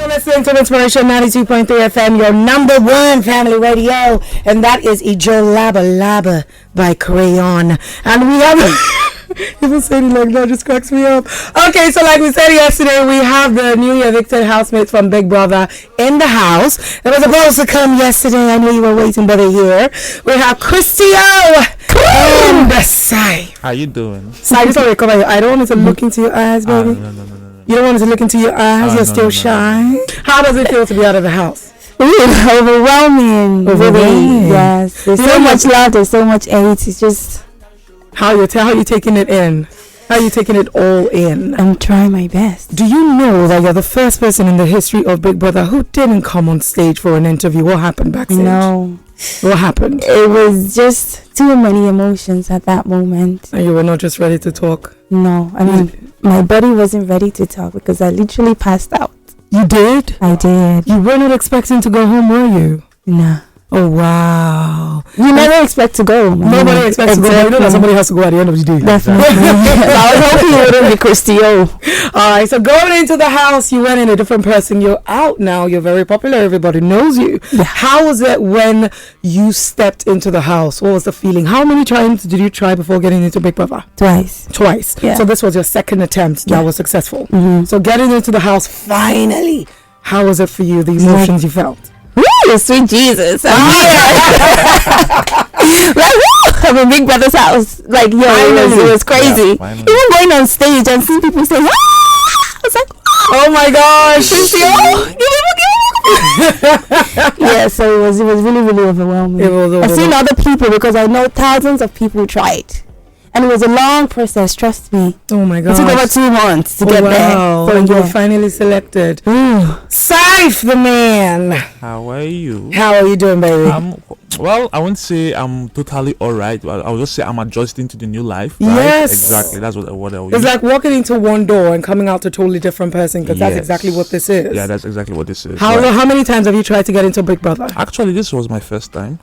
listening to Inspiration 92.3 FM, your number one family radio, and that is 𝐒𝐭𝐚𝐲 by Crayon. And we have even saying it like that just cracks me up. Okay, so like we said yesterday, we have the new evicted housemates from Big Brother in the house. They were supposed to come yesterday. I know you were waiting, but they're here. We have Christy and Cyph. How you doing? Cyph, sorry, come on. I don't want to look into your eyes, baby. No. You don't want to look into your eyes. You're still shy. How does it feel to be out of the house? Overwhelming. Really, yes. There's so much love. There's so much hate. It's just how you taking it in. How are you taking it all in? I'm trying my best. Do you know that you're the first person in the history of Big Brother who didn't come on stage for an interview? What happened backstage? No. What happened? It was just too many emotions at that moment. And you were not just ready to talk? No. I mean, my body wasn't ready to talk because I literally passed out. You did? I did. You were not expecting to go home, were you? Nah. Oh, wow. You never expect to go. Nobody expects to go. You know that somebody has to go at the end of the day. Definitely. I was hoping it wouldn't be Christy. Alright, so going into the house, you went in a different person. You're out now. You're very popular. Everybody knows you. Yeah. How was it when you stepped into the house? What was the feeling? How many times did you try before getting into Big Brother? Twice. Yeah. So this was your second attempt that was successful. Mm-hmm. So getting into the house, finally. How was it for you? The emotions you felt? Woo, sweet Jesus. I'm in Big Brother's house. Like, yo, it was crazy. Yeah, even going on stage and seeing people say, I was like, oh my gosh. Yeah, so it was really, really overwhelming. I've seen other people because I know thousands of people tried. And it was a long process, trust me. Oh my god. It took over 2 months to get there. So you were finally selected. Cyph, the man. How are you? How are you doing, baby? Well, I won't say I'm totally alright. I'll just say I'm adjusting to the new life. Right? Yes. Exactly. That's what I will It's like walking into one door and coming out a totally different person, because that's exactly what this is. Yeah, that's exactly what this is. How many times have you tried to get into Big Brother? Actually, this was my first time.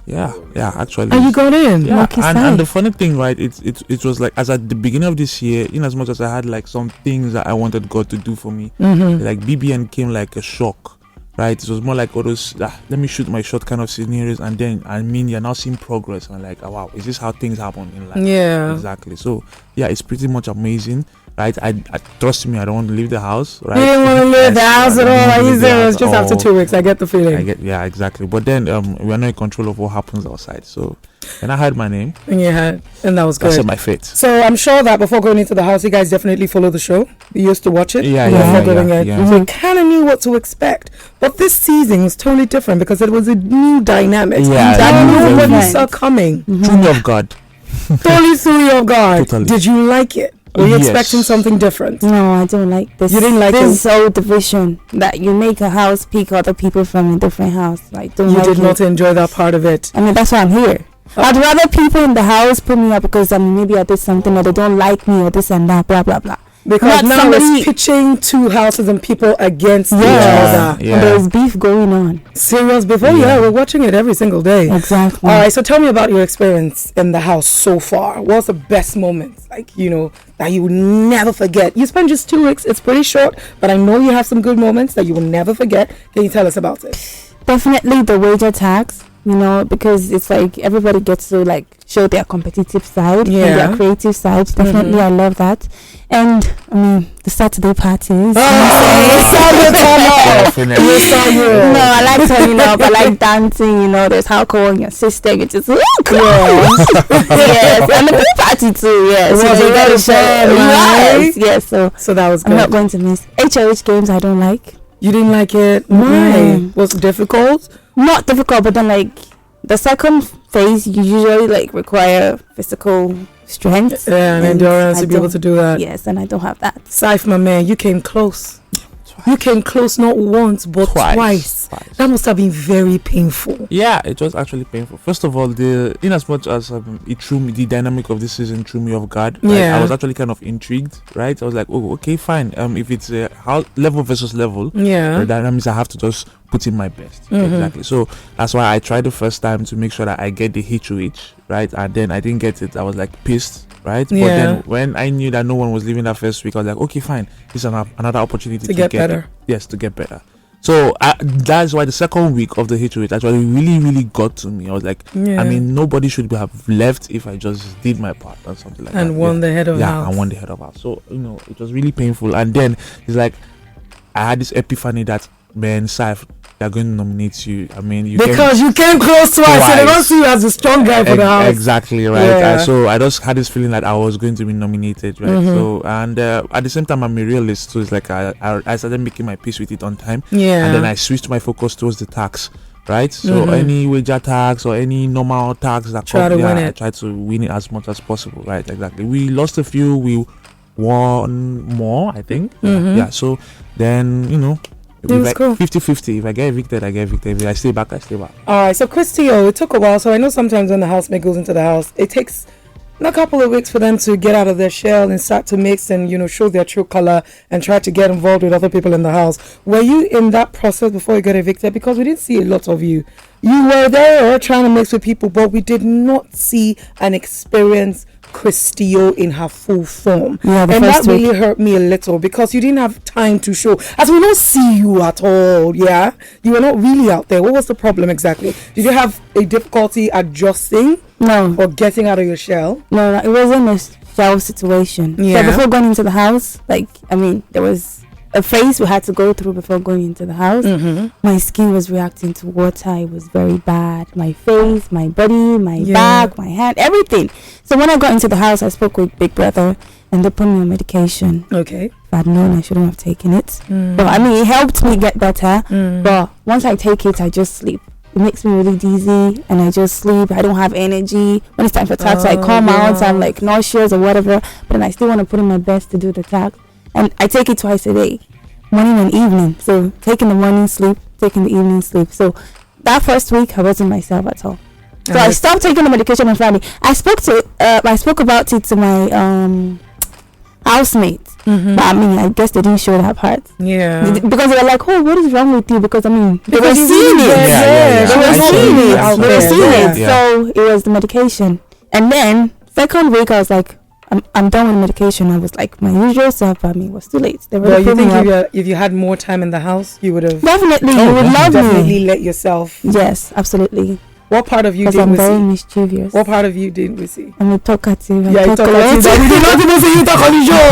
Yeah, actually. And you got in? Yeah, and the funny thing, right, it was like, as at the beginning of this year, in as much as I had like some things that I wanted God to do for me, like BBN came like a shock, right? It was more like all those, let me shoot my shot kind of scenarios, and then, you're now seeing progress, and like, oh, wow, is this how things happen in life? Yeah. Exactly. So, yeah, it's pretty much amazing. Right, I trust me. I don't want to leave the house. Right, you didn't want to leave the house at all. Like you said, it was just after 2 weeks. I get the feeling. Yeah, exactly. But then we are not in control of what happens outside. So, and I heard my name. And you had, and that was good. That's my fate. So I'm sure that before going into the house, you guys definitely follow the show. You used to watch it. Yeah. So you kind of knew what to expect. But this season was totally different because it was a new dynamic that nobody saw coming. Threw me off guard. Totally threw you off guard. Totally. Did you like it? Were you expecting something different? No, I don't like this. You didn't like this whole division that you make a house pick other people from a different house. Like, you did not enjoy that part of it. I mean, that's why I'm here. I'd rather people in the house put me up because maybe I did something or they don't like me or this and that, blah blah blah. Because now it's pitching 2 houses and people against each other. Yeah. And there's beef going on. Serious beef? Oh yeah, we're watching it every single day. Exactly. Alright, so tell me about your experience in the house so far. What's the best moments, like, that you will never forget? You spent just 2 weeks, it's pretty short, but I know you have some good moments that you will never forget. Can you tell us about it? Definitely the wager tags, because it's like everybody gets to like show their competitive side and their creative side. Definitely, I love that. And the Saturday parties. No, I like turning up. I like dancing. There's alcohol in your system. It's just yes, and the pool party too. Yes, yes. So that was good. I'm not going to miss HOH games. I don't like. You didn't like it? Why? Was it difficult? Not difficult, but then like the second phase, you usually like require physical strength and endurance to be able to do that. Yes, and I don't have that. Cyph, my man, you came close. You came close not once but twice. That must have been very painful. Yeah, it was actually painful. First of all, in as much as it threw me, the dynamic of this season threw me off guard. Right? Yeah, I was actually kind of intrigued. Right, I was like, oh, okay, fine. If it's level versus level, the dynamics, I have to just put in my best. Exactly. So that's why I tried the first time to make sure that I get the HOH. Right, and then I didn't get it. I was like pissed. Right, but then when I knew that no one was leaving that first week, I was like, okay, fine, this is another opportunity to get better. Yes, to get better. So that's why the second week of the HOH actually really got to me. I was like, I mean, nobody should have left if I just did my part or something like that. And won the head of house. Yeah, I won the head of house. So, it was really painful. And then it's like, I had this epiphany that, man, Cyph, they're going to nominate you. I mean, you came close twice, so they don't see you as a strong guy for the house. Exactly, right. Yeah. So I just had this feeling that I was going to be nominated, right? So, and at the same time, I'm a realist, so it's like I started making my peace with it on time. Yeah. And then I switched my focus towards the tax, right? So any wager tax or any normal tax that I try to win it as much as possible, right? Exactly. We lost a few, we won more, I think. Yeah. So then, it was cool. 50-50. If I get evicted, I get evicted. If I stay back, I stay back. All right. So, Christy, it took a while. So, I know sometimes when the housemate goes into the house, it takes a couple of weeks for them to get out of their shell and start to mix and, show their true color and try to get involved with other people in the house. Were you in that process before you got evicted? Because we didn't see a lot of you. You were there trying to mix with people, but we did not see and experience Christy in her full form. Yeah, and that really hurt me a little because you didn't have time to show. As we don't see you at all, yeah? You were not really out there. What was the problem exactly? Did you have a difficulty adjusting? No. Or getting out of your shell? No, it wasn't a shell situation. Yeah. So before going into the house, there was a phase we had to go through before going into the house. My skin was reacting to water. It was very bad. My face, my body, my back, my hand, everything. So when I got into the house, I spoke with Big Brother and they put me on medication. Okay. If I'd known, I shouldn't have taken it. But it helped me get better. But once I take it, I just sleep. It makes me really dizzy and I just sleep. I don't have energy. When it's time for tax, I come out, I'm like nauseous or whatever. But then I still want to put in my best to do the tax. And I take it twice a day, morning and evening. So taking the morning sleep, taking the evening sleep. So that first week, I wasn't myself at all. So I stopped taking the medication on Friday. I spoke about it to my housemates. But I guess they didn't show that part. Yeah. Because they were like, oh, what is wrong with you? Because they were seeing it. They were seeing it. So it was the medication. And then second week, I was like, I'm done with medication. I was like my usual self. It was too late. Well, you think if you had more time in the house, you would have definitely. You would love me. Definitely let yourself. Yes, absolutely. What part of you didn't I'm we very see? mischievous. What part of you didn't we see? I'm a talkative. Yeah, you talk about it. We did not even see you talk on the show.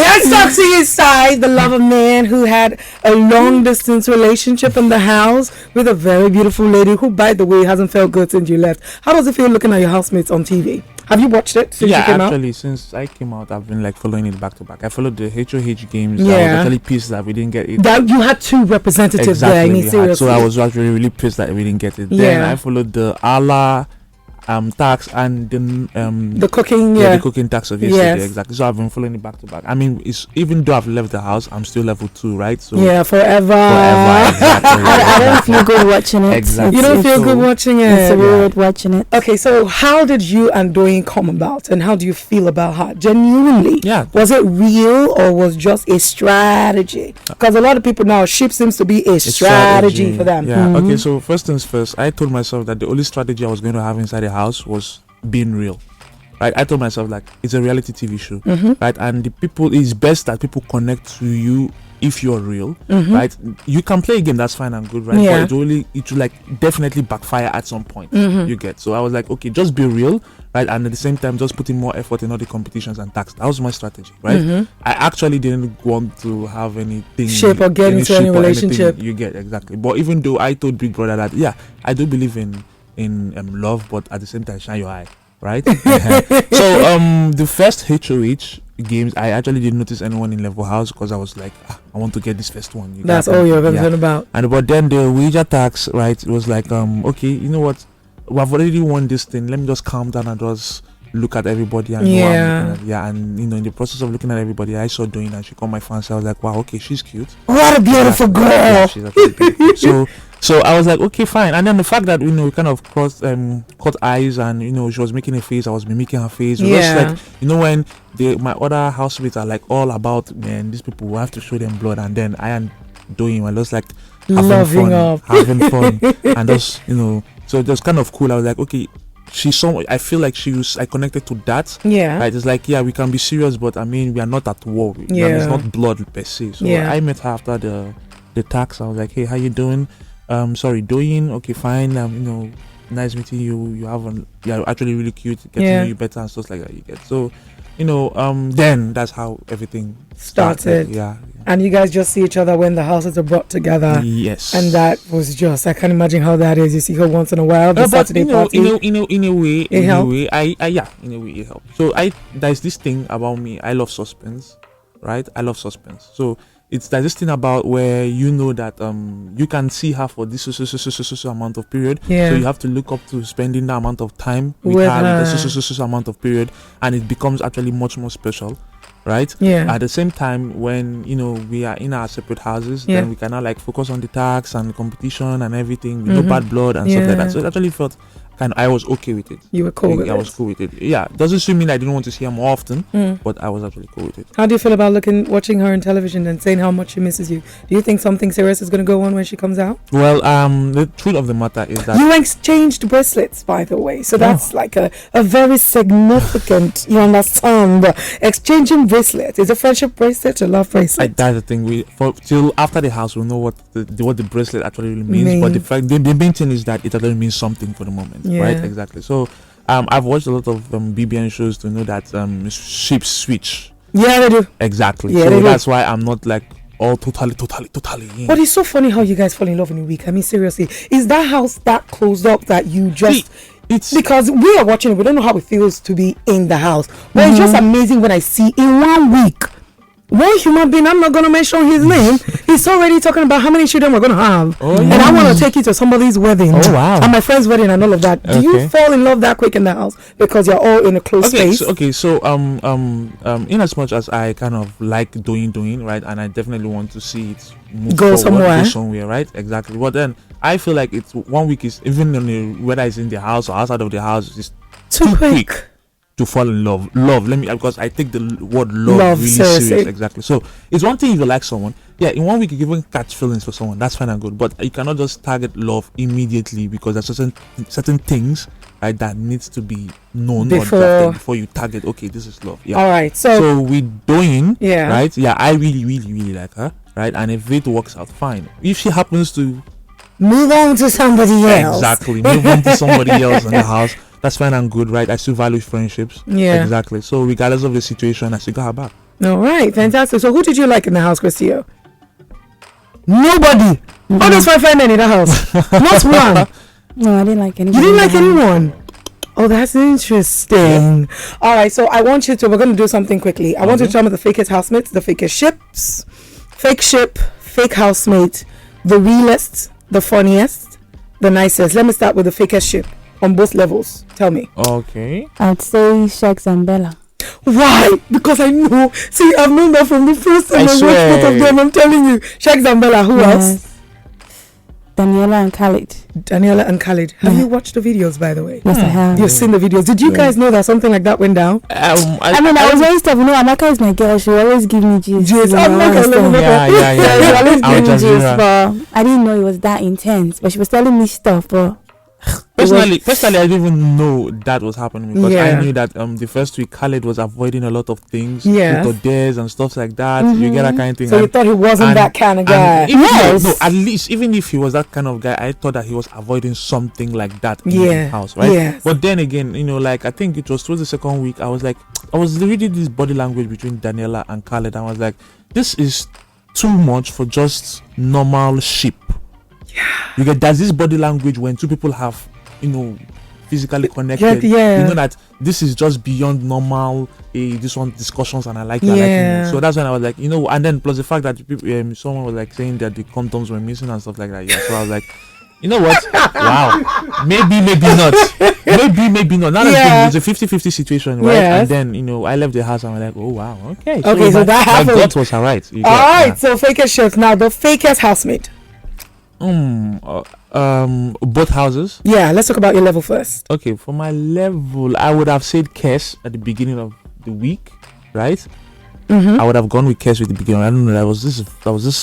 Let's talk to his side, the lover man who had a long distance relationship in the house with a very beautiful lady who, by the way, hasn't felt good since you left. How does it feel looking at your housemates on TV? Have you watched it since you came out? Actually, since I came out, I've been following it back to back. I followed the HOH games. Yeah. I was actually pissed that we didn't get it. That you had two representatives there. I mean, seriously. So I was actually really pissed that we didn't get it. Yeah. Then I followed the Allah tax and the cooking, the cooking tax of yesterday. Yes. Exactly. So I've been following it back to back. I mean, it's even though I've left the house, I'm still level 2, right? So forever. Exactly. I don't feel good watching it. Exactly. You don't feel good watching it. It's weird watching it. Okay, so how did you and Doyin come about, and how do you feel about her? Genuinely, was it real or was just a strategy? Because a lot of people now, ship seems to be a strategy for them. Yeah. Okay. So first things first, I told myself that the only strategy I was going to have inside the house was being real. Right, I told myself it's a reality TV show, right? And it's best that people connect to you if you're real, right? You can play a game, that's fine and good, right? Yeah. But it will definitely backfire at some point. You get. So I was like, okay, just be real, right? And at the same time, just put in more effort in all the competitions and tax. That was my strategy, right? I actually didn't want to have anything shape or get into any relationship. You get exactly. But even though I told Big Brother that, I do believe in love, but at the same time, shine your eye. Right. So the first HOH games, I actually didn't notice anyone in level house because I was like, I want to get this first one. That's all you're concerned about. And but then the wager tax, right? It was like, okay, you know what? We've already won this thing. Let me just calm down and just look at everybody and and in the process of looking at everybody, I saw Doyin and she called my fans. I was like, wow, okay, she's cute. What a beautiful girl. Yeah, she's actually beautiful. So I was like, okay, fine. And then the fact that we kind of caught eyes and she was making a face, I was mimicking her face. It was just like when my other housemates are like all about, man, these people, we have to show them blood, and then I am doing, I just like having fun and just so it was kind of cool. I was like, okay, I feel like I connected to that. Yeah. Right. It's like, yeah, we can be serious, but I mean, we are not at war. Yeah. It's not blood per se. So I met her after the tax. I was like, hey, how you doing? Sorry, doing okay, fine. Nice meeting you. You're actually really cute. Get to know you better and stuff like that. You get so. Then that's how everything started. Yeah. And you guys just see each other when the houses are brought together. Yes. And that was just, I can't imagine how that is. You see her once in a while. The Saturday party. In a way, it helped. So there's this thing about me. I love suspense, right? I love suspense. So there's this thing about where that you can see her for this so amount of period. Yeah. So you have to look up to spending that amount of time with her so amount of period, and it becomes actually much more special. Right. Yeah. At the same time, when we are in our separate houses, then we can now focus on the tax and the competition and everything. No bad blood and stuff like that. So it actually felt I was okay with it. You were cool with it. I was cool with it. Yeah. Doesn't mean I didn't want to see her more often, but I was actually cool with it. How do you feel about watching her on television and saying how much she misses you? Do you think something serious is going to go on when she comes out? Well, the truth of the matter is that you exchanged bracelets, by the way. So that's like a very significant, you understand, exchanging bracelets. Is a friendship bracelet or love bracelet? That's the thing. Till after the house, we'll know what the bracelet actually really means. But the main thing is that it actually means something for the moment. Yeah. Right, exactly. So, I've watched a lot of BBN shows to know that ships switch. Yeah, they do. Exactly. Yeah, so that's why I'm not all totally in. But it's so funny how you guys fall in love in a week. I mean, seriously, is that house that closed up that you just? It's because we are watching it. We don't know how it feels to be in the house. But it's just amazing when I see in 1 week. One human being, I'm not going to mention his name, he's already talking about how many children we're going to have. And I want to take you to somebody's wedding. Oh, wow. And my friend's wedding and all of that. Do you fall in love that quick in the house because you're all in a close space? So in as much as I kind of like doing, right, and I definitely want to see it go somewhere, right? Exactly. But then I feel like it's 1 week is, even whether it's in the house or outside of the house, it's too quick to fall in love. Because I take the word love really serious. Exactly. So it's one thing if you like someone. Yeah, in 1 week you can even catch feelings for someone. That's fine and good. But you cannot just target love immediately because there's certain things, right, that needs to be known before you target. Okay, this is love. Yeah. All right. So we doing. Yeah. Right. Yeah. I really, really, really like her. Right. And if it works out, fine. If she happens to move on to somebody else. Exactly. Move on to somebody else in the house. That's fine and good, right? I still value friendships. Yeah. Exactly. So regardless of the situation, I still got her back. All right. Fantastic. So who did you like in the house, Christy? Nobody. All those 5 men in the house. Not one. No, I didn't like anyone. You didn't like anyone? Oh, that's interesting. All right. So we're going to do something quickly. I want you to tell me the fakest housemates, the fakest ships, fake ship, fake housemate, the realest, the funniest, the nicest. Let me start with the fakest ship. On both levels. Tell me. Okay. I'd say 𝐒𝐭𝐻 and Bella. Why? Because I know. See, I've known that from the first time I watched both of them. I'm telling you. 𝐒𝐻𝐿 and Bella. Who else? Daniela and 𝐒𝐭𝐻𝐿. Have you watched the videos, by the way? Yes, I have. You've seen the videos. Did you guys know that something like that went down? I was raised up. Amaka is my girl. She always give me gist. Yeah. She always give me gist, but I didn't know it was that intense. But she was telling me stuff, but Personally, I didn't even know that was happening because I knew that the first week Khaled was avoiding a lot of things, with dares and stuff like that. You get that kind of thing. So you thought he wasn't that kind of guy? No, at least even if he was that kind of guy, I thought that he was avoiding something like that in the house, right? Yes. But then again, I think it was towards the second week. I was reading this body language between Daniela and Khaled. And I was like, this is too much for just normal ship. Yeah. There's this body language when two people have, physically connected. You know that this is just beyond normal. This one discussions, and I like that. Like, so that's when I was like, and then plus the fact that people, someone was like saying that the condoms were missing and stuff like that. Yeah. So I was like, you know what? Wow. Maybe not. Maybe not. Now it's a 50-50 situation, right? Yes. And then, I left the house and I'm like, oh wow, okay. So that happened. My gut was alright. All right. So fakest chef. Now the fakest housemate. Both houses. Yeah, let's talk about your level first. Okay, for my level, I would have said 𝐭𝐻 at the beginning of the week, right? I would have gone with 𝐭𝐻 with the beginning. I don't know. That was this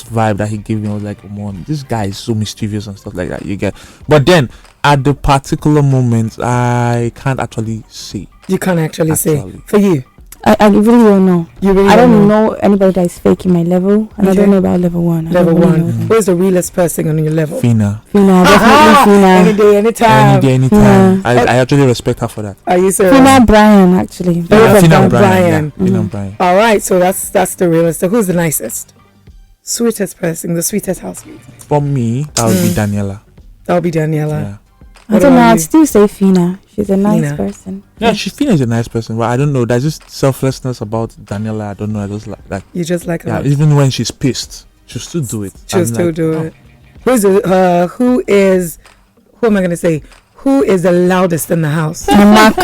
vibe that he gave me. I was like, come on, this guy is so mischievous and stuff like that. You get. But then At the particular moment, I can't actually see. You can't actually say. For you? I really don't know. You really I don't know anybody that is fake in my level, and I don't know about level 1. Level 1. Who's the realest person on your level? Fina, definitely Fina. Any day, anytime. anytime. I actually respect her for that. Are you serious? Fina Brian, actually. Fina Brian. Fina Brian. All right, so that's the realest. So who's the nicest? Sweetest person, the sweetest housemate? For me, that would be Daniela. That would be Daniela. Yeah. I don't know. I'd still say Fina. She's a nice person. Yeah, Fina is a nice person, but I don't know. There's just selflessness about Daniela. I don't know. I just like. You just like her. Yeah, even when she's pissed, she'll still do it. She'll still do it. Who am I gonna say? Who is the loudest in the house? Amaka.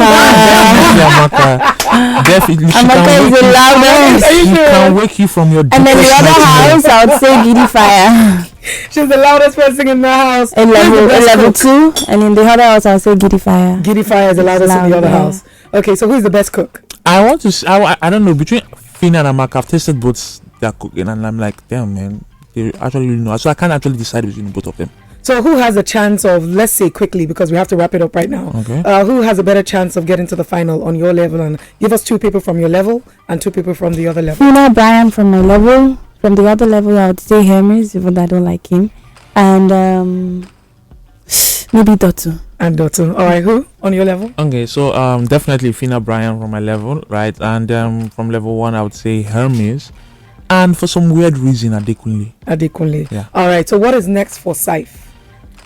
Definitely. Amaka is the loudest. She can wake you from your. And then the other house, I would say 𝐒𝐿𝐍𝐒𝐈𝐑𝐀𝐓𝐈𝐎𝐍. She's the loudest person in the house. In level 2, and in the other house, I would say 𝐒𝐿𝐍𝐒𝐈𝐎𝐍. 𝐒𝐿𝐍𝐒𝐈𝐎𝐍 is the loudest in the other house. Okay, so who is the best cook? I want to. I don't know, between Fina and Amaka, I've tasted both their cooking, and I'm like, damn man, they actually really know. So I can't actually decide between both of them. So who has a chance of, let's say quickly, because we have to wrap it up right now. Okay. Who has a better chance of getting to the final on your level? And give us 2 people from your level and 2 people from the other level. Fina Brian from my level. From the other level, I would say 𝐒𝐍𝐒, even though I don't like him. And maybe Dotu. And Dotu. All right, who on your level? Okay, so definitely Fina Brian from my level, right? And from level 1, I would say 𝐒𝐍𝐒. And for some weird reason, Adekunle. Yeah. All right, so what is next for Cyph?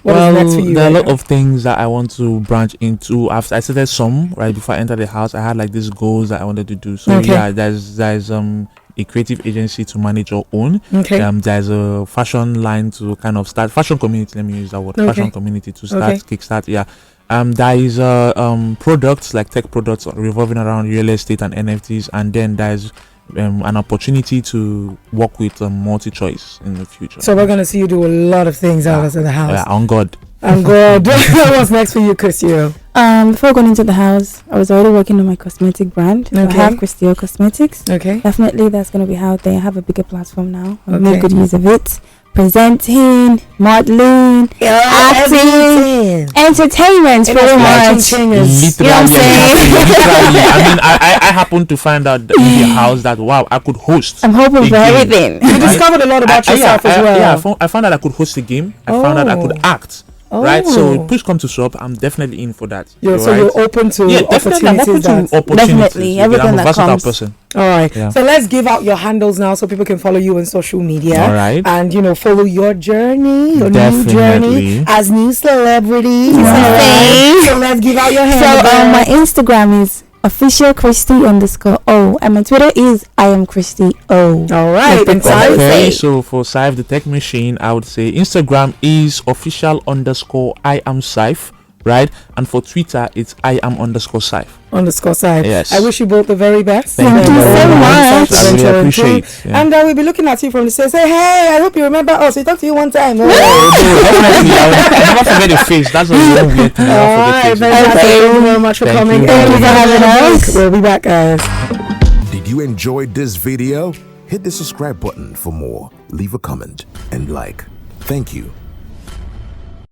What is Well, next for you? there are a lot of things that I want to branch into. I started some right before I entered the house. I had like these goals that I wanted to do. So yeah, there's a creative agency to manage your own. Okay. There's a fashion line to kind of start, fashion community. Let me use that word. Okay. Fashion community to start, kickstart. Yeah. There is products like tech products revolving around real estate and NFTs, and then there's an opportunity to work with multi-choice in the future. So we're going to see you do a lot of things out of the house. Yeah, on God. On God. What's next for you, Christy? Before going into the house, I was already working on my cosmetic brand. So I have 𝐻𝐶 Cosmetics. Okay. Definitely that's going to be out there. I have a bigger platform now. I make good use of it. Presenting, modeling, acting, entertainment, pretty much. Literally, you know what I'm saying? Literally. I mean, I happened to find out in the house that wow, I could host. I'm hoping for everything. You discovered a lot about yourself as well. Yeah, I found out I could host a game. I found out I could act. Right, so push come to shop. I'm definitely in for that. Yeah, so you're open to definitely. I'm open to opportunities. Definitely, everything I'm a that versatile comes. person. All right. Yeah. So let's give out your handles now, so people can follow you on social media. All right. And follow your journey, your definitely. new journey as new celebrities. Right. So let's give out your handles. So my Instagram is official Christy_O, and my Twitter is I am Christy O. All right. Okay, so for Cyph the Tech Machine, I would say Instagram is official_I am Cyph, right? And for Twitter, it's I am_Cyph. _Cyph. Yes. I wish you both the very best. Thank you so much. I really appreciate it. Yeah. And we'll be looking at you from the side. Say, hey, I hope you remember us. We talked to you one time. No, definitely. I never forget your face. That's what you weird thing. All right. Thank you very much for coming. Thank you for having us. We'll be back, guys. Did you enjoy this video? Hit the subscribe button for more. Leave a comment and like. Thank you.